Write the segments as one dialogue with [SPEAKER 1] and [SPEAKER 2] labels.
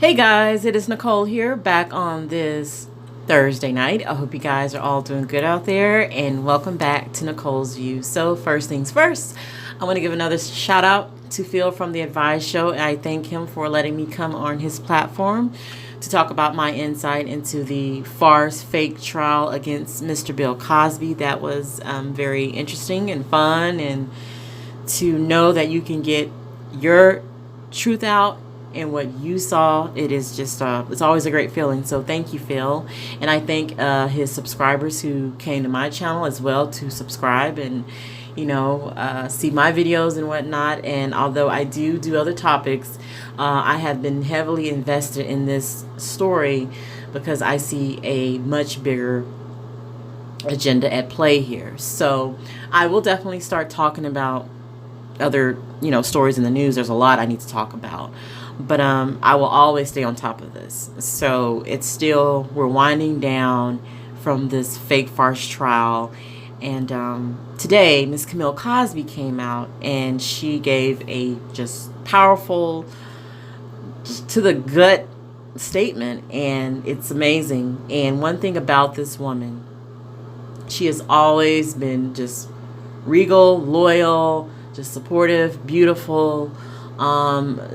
[SPEAKER 1] Hey guys, it is Nicole here, back on this Thursday night. I hope you guys are all doing good out there, and welcome back to Nicole's View. So first things first, I want to give another shout out to Phil from the Advice Show, and I thank him for letting me come on his platform to talk about my insight into the farce fake trial against Mr. Bill Cosby. That was very interesting and fun, and to know that you can get your truth out and what you saw, it is just it's always a great feeling. So thank you, Phil, and I thank his subscribers who came to my channel as well to subscribe and see my videos and whatnot. And although I do other topics, I have been heavily invested in this story because I see a much bigger agenda at play here. So I will definitely start talking about other stories in the news. There's a lot I need to talk about, but I will always stay on top of this. So it's still, we're winding down from this fake farce trial, and today Miss Camille Cosby came out and she gave a just powerful, just to the gut statement, and it's amazing. And one thing about this woman, she has always been just regal, loyal, just supportive, beautiful.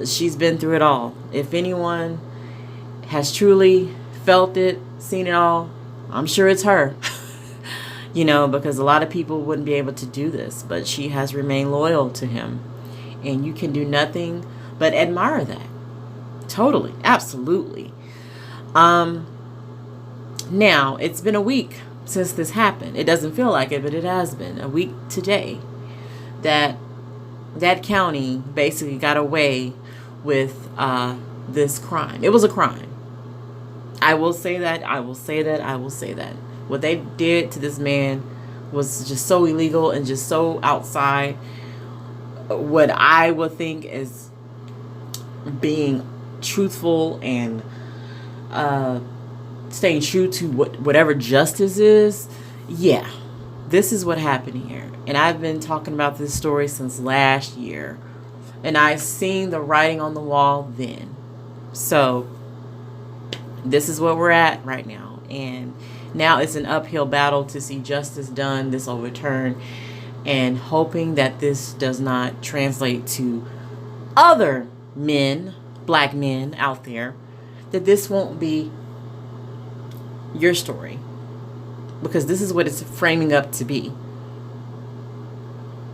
[SPEAKER 1] She's been through it all. If anyone has truly felt it, seen it all, I'm sure it's her. Because a lot of people wouldn't be able to do this, but she has remained loyal to him. And you can do nothing but admire that. Totally. Absolutely. Now, it's been a week since this happened. It doesn't feel like it, but it has been a week today that county basically got away with this crime. It was a crime. I will say that. What they did to this man was just so illegal and just so outside what I would think is being truthful and staying true to whatever justice is. Yeah, this is what happened here. And I've been talking about this story since last year, and I've seen the writing on the wall then. So this is what we're at right now. And now it's an uphill battle to see justice done, this overturned, and hoping that this does not translate to other men, black men out there, that this won't be your story, because this is what it's framing up to be.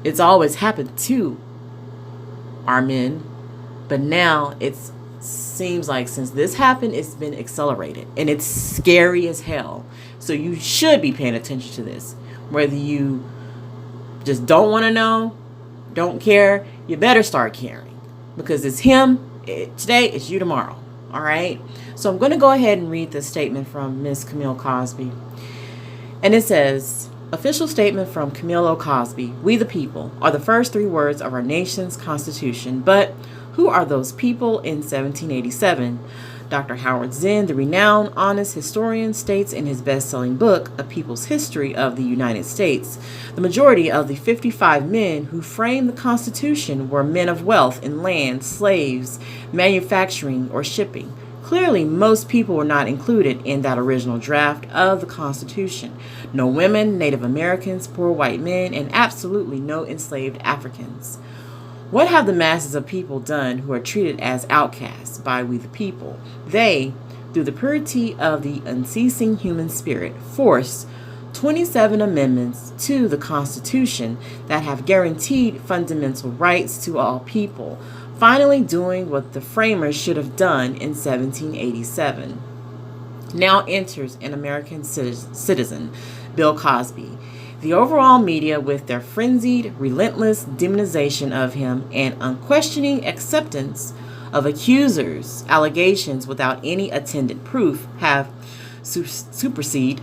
[SPEAKER 1] It's always happened to our men, but now it seems like since this happened, it's been accelerated, and it's scary as hell. So you should be paying attention to this. Whether you just don't want to know, don't care, you better start caring, because it's him today, it's you tomorrow. All right. So I'm going to go ahead and read this statement from Miss Camille Cosby, and it says, "Official statement from Camille Cosby. We the people are the first three words of our nation's constitution. But who are those people in 1787? Dr. Howard Zinn, the renowned, honest historian, states in his best-selling book, A People's History of the United States, the majority of the 55 men who framed the Constitution were men of wealth in land, slaves, manufacturing, or shipping. Clearly, most people were not included in that original draft of the Constitution. No women, Native Americans, poor white men, and absolutely no enslaved Africans. What have the masses of people done who are treated as outcasts by we the people? They, through the purity of the unceasing human spirit, forced 27 amendments to the Constitution that have guaranteed fundamental rights to all people, finally doing what the framers should have done in 1787. Now enters an American citizen, Bill Cosby. The overall media, with their frenzied, relentless demonization of him and unquestioning acceptance of accusers' allegations without any attendant proof, have superseded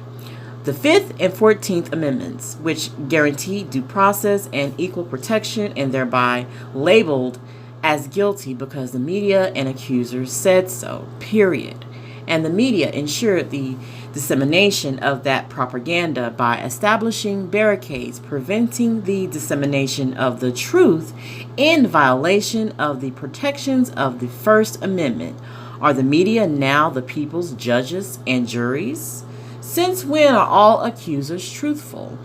[SPEAKER 1] the 5th and 14th Amendments, which guarantee due process and equal protection, and thereby labeled as guilty because the media and accusers said so, period. And the media ensured the dissemination of that propaganda by establishing barricades preventing the dissemination of the truth in violation of the protections of the First Amendment. Are the media now the people's judges and juries? Since when are all accusers truthful?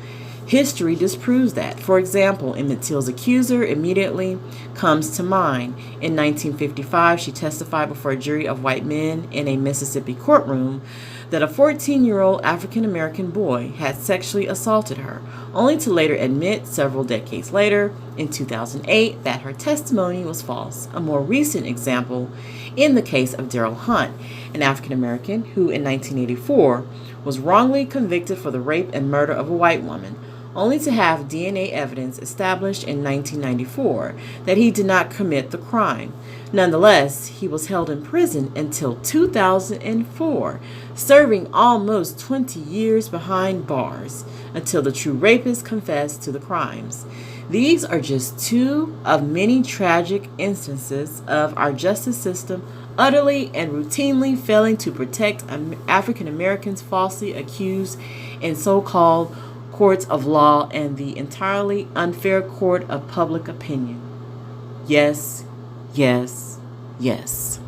[SPEAKER 1] History disproves that. For example, Emmett Till's accuser immediately comes to mind. In 1955, she testified before a jury of white men in a Mississippi courtroom that a 14-year-old African-American boy had sexually assaulted her, only to later admit several decades later, in 2008, that her testimony was false. A more recent example in the case of Daryl Hunt, an African-American who in 1984 was wrongly convicted for the rape and murder of a white woman, only to have DNA evidence established in 1994 that he did not commit the crime. Nonetheless, he was held in prison until 2004, serving almost 20 years behind bars until the true rapist confessed to the crimes. These are just two of many tragic instances of our justice system utterly and routinely failing to protect African Americans falsely accused in so-called courts of law and the entirely unfair court of public opinion. Yes, yes, yes.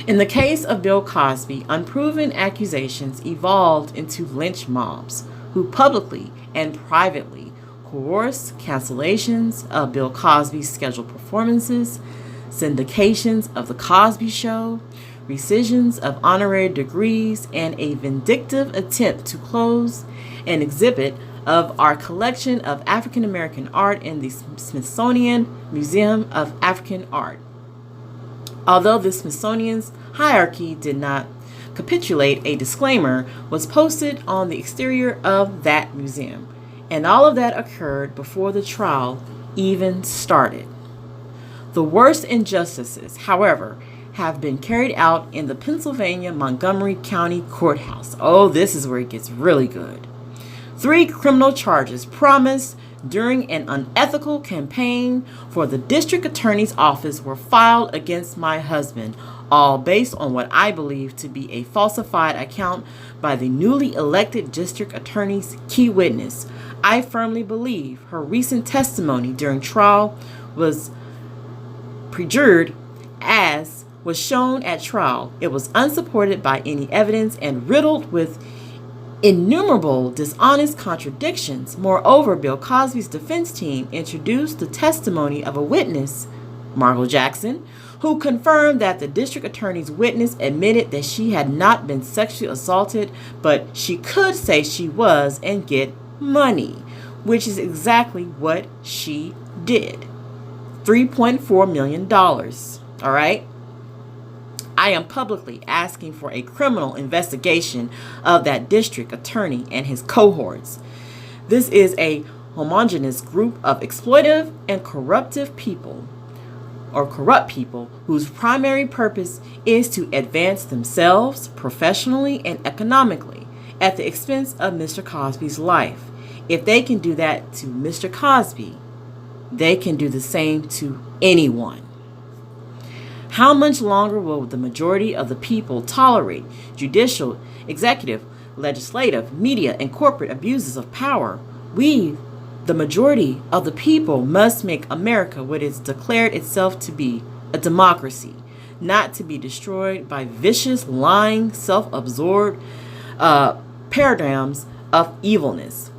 [SPEAKER 1] In the case of Bill Cosby, unproven accusations evolved into lynch mobs who publicly and privately coerced cancellations of Bill Cosby's scheduled performances, syndications of The Cosby Show, rescissions of honorary degrees, and a vindictive attempt to close an exhibit of our collection of African American art in the Smithsonian Museum of African Art. Although the Smithsonian's hierarchy did not capitulate, a disclaimer was posted on the exterior of that museum, and all of that occurred before the trial even started. The worst injustices, however, have been carried out in the Pennsylvania Montgomery County Courthouse. Oh, this is where it gets really good. 3 criminal charges promised during an unethical campaign for the district attorney's office were filed against my husband, all based on what I believe to be a falsified account by the newly elected district attorney's key witness. I firmly believe her recent testimony during trial was perjured, as was shown at trial. It was unsupported by any evidence and riddled with innumerable dishonest contradictions. Moreover, Bill Cosby's defense team introduced the testimony of a witness, Margot Jackson, who confirmed that the district attorney's witness admitted that she had not been sexually assaulted, but she could say she was and get money, which is exactly what she did. $3.4 million. All right? I am publicly asking for a criminal investigation of that district attorney and his cohorts. This is a homogeneous group of exploitive and corrupt people whose primary purpose is to advance themselves professionally and economically at the expense of Mr. Cosby's life. If they can do that to Mr. Cosby, they can do the same to anyone. How much longer will the majority of the people tolerate judicial, executive, legislative, media, and corporate abuses of power? We, the majority of the people, must make America what it's declared itself to be, a democracy, not to be destroyed by vicious, lying, self-absorbed paradigms of evilness.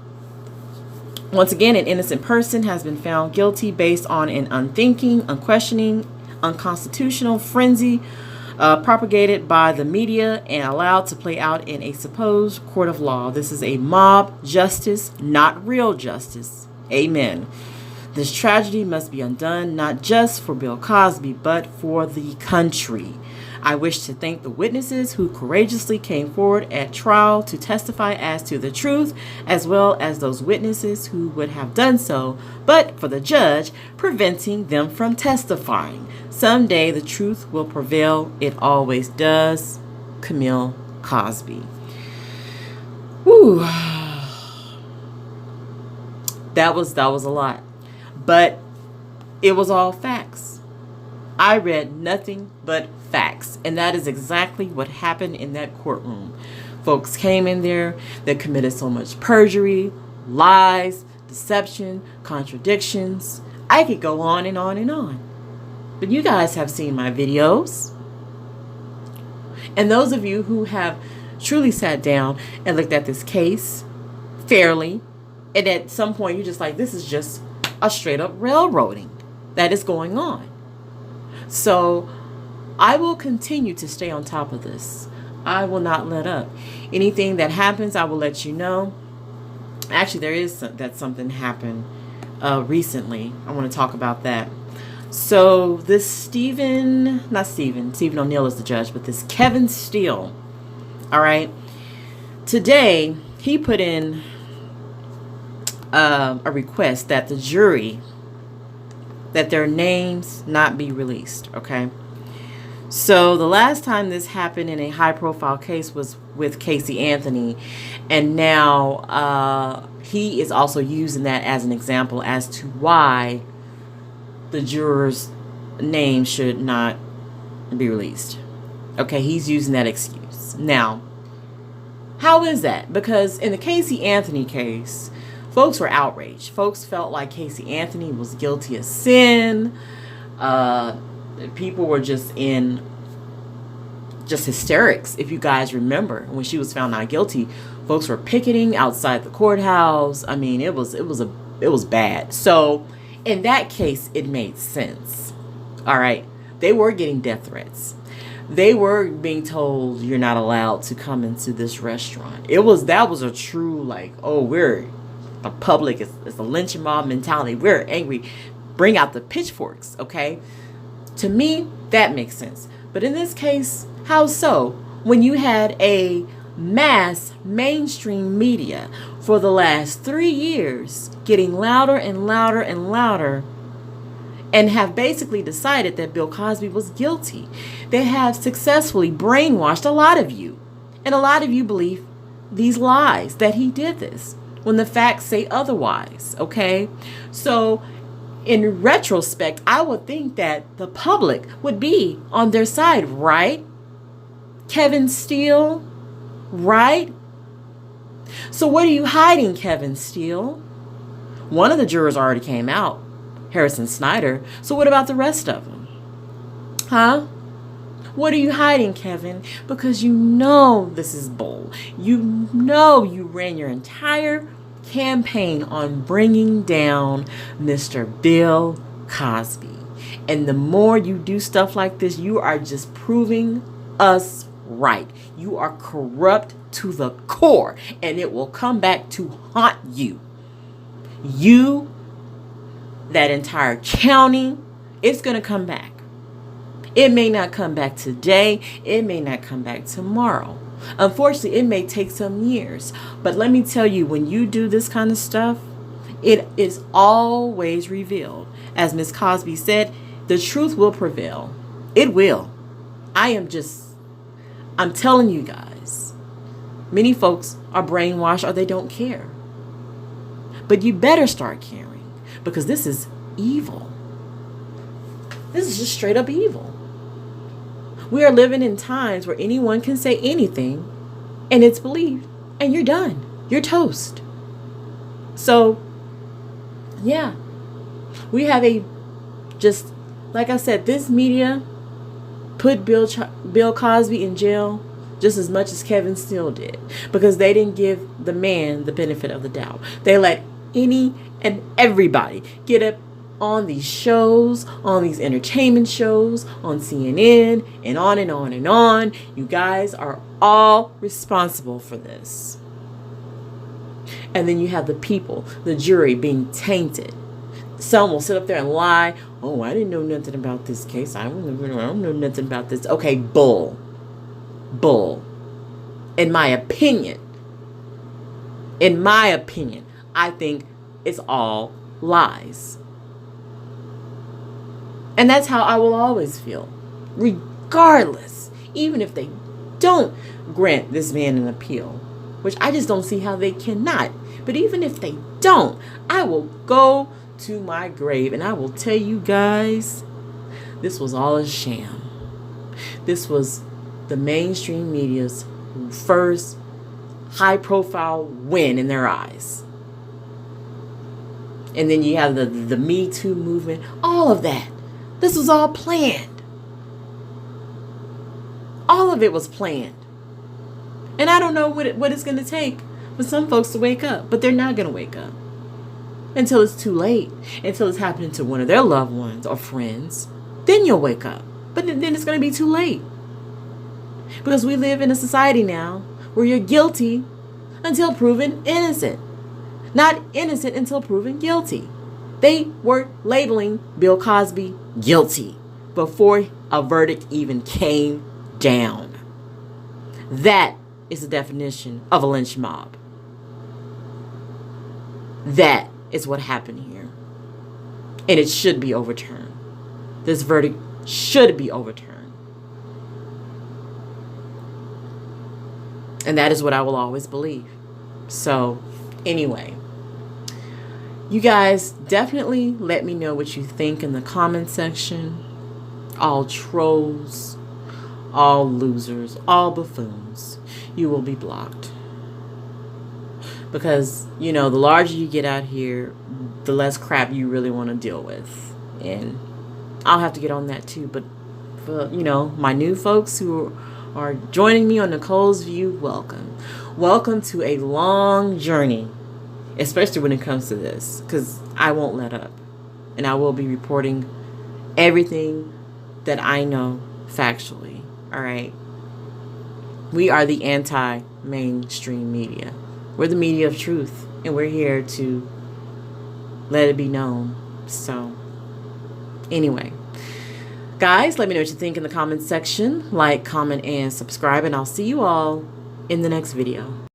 [SPEAKER 1] Once again, an innocent person has been found guilty based on an unthinking, unquestioning, unconstitutional frenzy propagated by the media and allowed to play out in a supposed court of law. This is a mob justice, not real justice. Amen. This tragedy must be undone, not just for Bill Cosby, but for the country. I wish to thank the witnesses who courageously came forward at trial to testify as to the truth, as well as those witnesses who would have done so, but for the judge preventing them from testifying. Someday the truth will prevail. It always does. Camille Cosby. Whew. That was a lot. But it was all facts. I read nothing but facts. And that is exactly what happened in that courtroom. Folks came in there that committed so much perjury, lies, deception, contradictions. I could go on and on and on. But you guys have seen my videos. And those of you who have truly sat down and looked at this case fairly, and at some point you're just like, this is just a straight up railroading that is going on. So I will continue to stay on top of this. I will not let up. Anything that happens, I will let you know. Actually, there is something happened recently. I want to talk about that. So this Stephen O'Neill is the judge, but this Kevin Steele, all right, today he put in a request that the jury, that their names not be released, okay? So the last time this happened in a high-profile case was with Casey Anthony, and now he is also using that as an example as to why the jurors' name should not be released. Okay, he's using that excuse. Now, how is that? Because in the Casey Anthony case, folks were outraged. Folks felt like Casey Anthony was guilty of sin. People were just in hysterics. If you guys remember, when she was found not guilty, folks were picketing outside the courthouse. I mean, it was bad. So in that case, it made sense. All right. They were getting death threats. They were being told you're not allowed to come into this restaurant. That was a true, like, oh, we're the public. It's a lynching mob mentality. We're angry. Bring out the pitchforks. Okay. To me, that makes sense. But in this case, how so? When you had a mass mainstream media for the last 3 years getting louder and louder and louder, and have basically decided that Bill Cosby was guilty. They have successfully brainwashed a lot of you. And a lot of you believe these lies, that he did this, when the facts say otherwise, okay? So in retrospect, I would think that the public would be on their side, right? Kevin Steele, right? So what are you hiding, Kevin Steele? One of the jurors already came out, Harrison Snyder. So what about the rest of them? Huh? What are you hiding, Kevin? Because you know this is bull. You know you ran your entire campaign on bringing down Mr. Bill Cosby. And the more you do stuff like this, you are just proving us right. You are corrupt to the core, and it will come back to haunt you. You, that entire county, it's going to come back. It may not come back today. It may not come back tomorrow. Unfortunately, it may take some years. But let me tell you, when you do this kind of stuff, it is always revealed. As Miss Cosby said, the truth will prevail. It will. I'm telling you guys, many folks are brainwashed or they don't care. But you better start caring, because this is evil. This is just straight up evil. We are living in times where anyone can say anything and it's believed, and you're done. You're toast. So, yeah, we have just like I said, this media put Bill Cosby in jail just as much as Kevin Steele did, because they didn't give the man the benefit of the doubt. They let any and everybody get up on these shows, on these entertainment shows, on CNN, and on and on and on. You guys are all responsible for this. And then you have the people, the jury, being tainted. Some will sit up there and lie. Oh, I didn't know nothing about this case. I don't know nothing about this. Okay, bull. In my opinion, I think it's all lies. And that's how I will always feel, regardless, even if they don't grant this man an appeal, which I just don't see how they cannot. But even if they don't, I will go to my grave and I will tell you guys, this was all a sham. This was the mainstream media's first high-profile win in their eyes. And then you have the Me Too movement, all of that. This was all planned. All of it was planned. And I don't know what it's going to take for some folks to wake up. But they're not going to wake up until it's too late. Until it's happening to one of their loved ones or friends. Then you'll wake up. But then it's going to be too late. Because we live in a society now where you're guilty until proven innocent. Not innocent until proven guilty. They were labeling Bill Cosby guilty before a verdict even came down. That is the definition of a lynch mob. That is what happened here. And it should be overturned. This verdict should be overturned. And that is what I will always believe. So, anyway, you guys definitely let me know what you think in the comment section. All trolls, all losers, all buffoons, you will be blocked. Because, the larger you get out here, the less crap you really want to deal with. And I'll have to get on that too. But for, my new folks who are joining me on Nicole's View, welcome. Welcome to a long journey, especially when it comes to this, because I won't let up. And I will be reporting everything that I know factually. All right. We are the anti-mainstream media. We're the media of truth, and we're here to let it be known. So, anyway, guys, let me know what you think in the comments section. Like, comment, and subscribe, and I'll see you all in the next video.